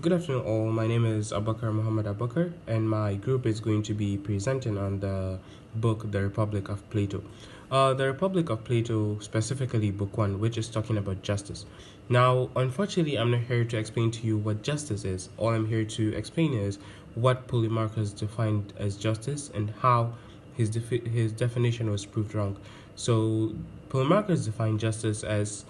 Good afternoon all, my name is Bakar, and my group is going to be presenting on the book The Republic of Plato. The Republic of Plato, specifically book 1, which is talking about justice. Now, unfortunately, I'm not here to explain to you what justice is. All I'm here to explain is what Polemarchus defined as justice and how his definition was proved wrong. So, Polemarchus defined justice as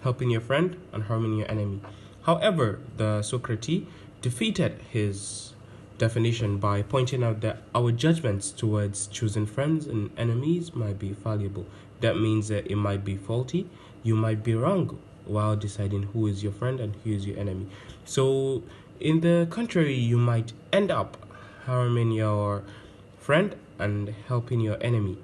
helping your friend and harming your enemy. However, the Socrates defeated his definition by pointing out that our judgments towards choosing friends and enemies might be fallible. That means that it might be faulty. You might be wrong while deciding who is your friend and who is your enemy. So, in the contrary, you might end up harming your friend and helping your enemy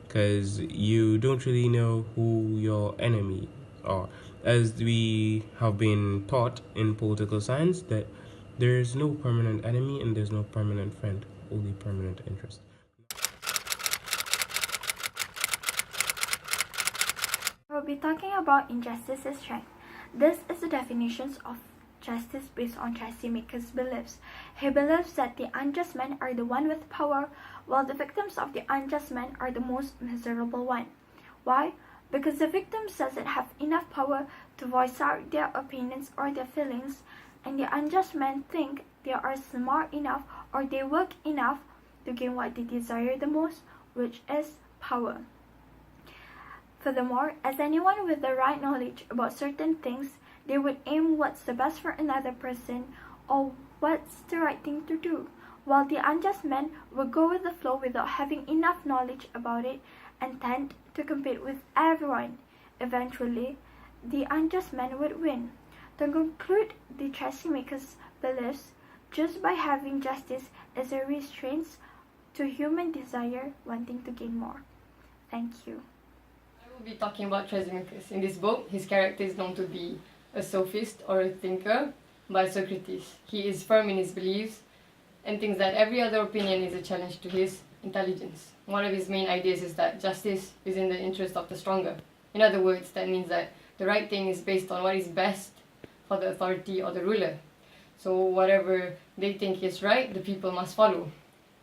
because you don't really know who your enemy are. As we have been taught in political science that there is no permanent enemy and there's no permanent friend, only permanent interest. We'll be talking about injustice as strength. This is the definitions of justice based on Trasimaker's beliefs. He believes that the unjust men are the one with power, while the victims of the unjust men are the most miserable one. Why? Because the victims doesn't have enough power to voice out their opinions or their feelings, and the unjust men think they are smart enough or they work enough to gain what they desire the most, which is power. Furthermore, as anyone with the right knowledge about certain things, they would aim what's the best for another person or what's the right thing to do, while the unjust men would go with the flow without having enough knowledge about it and tend to compete with everyone. Eventually, the unjust men would win. To conclude, the Trasimaker's beliefs, just by having justice is a restraint to human desire wanting to gain more. Thank you. I will be talking about Trasimaker's. In this book, his character is known to be a sophist or a thinker by Socrates. He is firm in his beliefs and thinks that every other opinion is a challenge to his intelligence. One of his main ideas is that justice is in the interest of the stronger. In other words, that means that the right thing is based on what is best for the authority or the ruler. So whatever they think is right, the people must follow.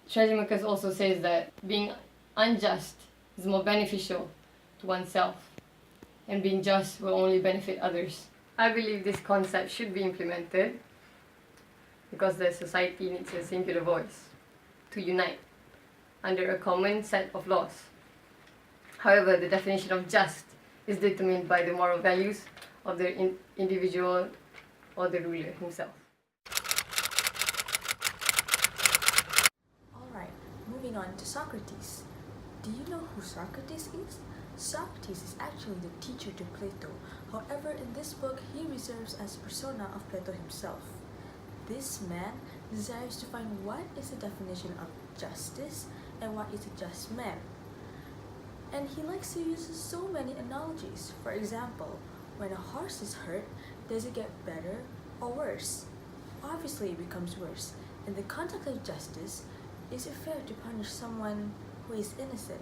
Trasimaker also says that being unjust is more beneficial to oneself, and being just will only benefit others. I believe this concept should be implemented because the society needs a singular voice to unite under a common set of laws. However, the definition of just is determined by the moral values of the individual or the ruler himself. Alright, moving on to Socrates. Do you know who Socrates is? Socrates is actually the teacher to Plato. However, in this book, he reserves as persona of Plato himself. This man desires to find what is the definition of justice and what is a just man. And he likes to use so many analogies. For example, when a horse is hurt, does it get better or worse? Obviously it becomes worse. In the context of justice, is it fair to punish someone who is innocent?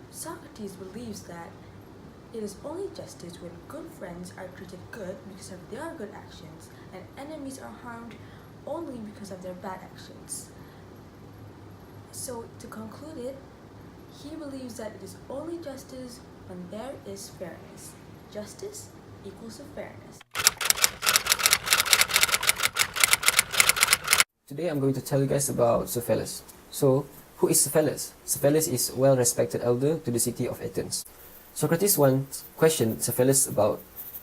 Socrates believes that it is only justice when good friends are treated good because of their good actions and enemies are harmed only because of their bad actions. So to conclude it, he believes that it is only justice when there is fairness. Justice equals to fairness. Today I'm going to tell you guys about Cephalus. So, who is Cephalus? Cephalus is a well-respected elder to the city of Athens. Socrates once questioned Cephalus about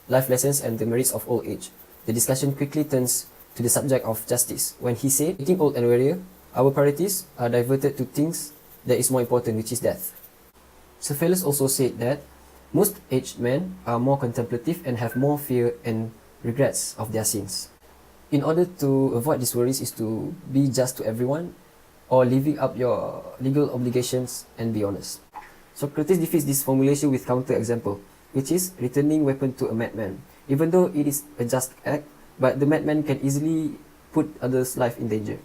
life lessons and the merits of old age. The discussion quickly turns to the subject of justice when he said, "Getting old and wearier, our priorities are diverted to things that is more important, which is death." Cephalus also said that most aged men are more contemplative and have more fear and regrets of their sins. In order to avoid these worries is to be just to everyone or living up your legal obligations and be honest. Socrates defeats this formulation with counter-example, which is returning weapon to a madman. Even though it is a just act, but the madman can easily put others' life in danger.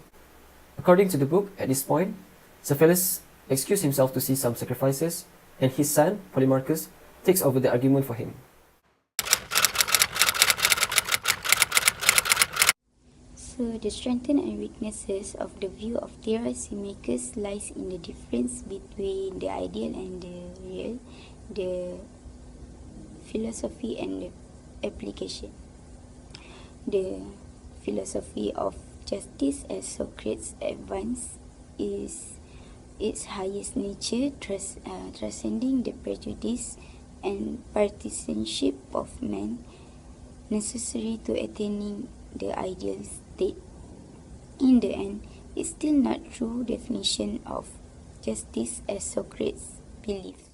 According to the book, at this point, Cephalus excused himself to see some sacrifices, and his son, Polemarchus, takes over the argument for him. So the strengths and weaknesses of the view of Turath lies in the difference between the ideal and the real, the philosophy and the application. The philosophy of justice, as Socrates advanced, is its highest nature, transcending the prejudice and partisanship of man necessary to attaining the ideal state. In the end, it's still not true definition of justice as Socrates believed.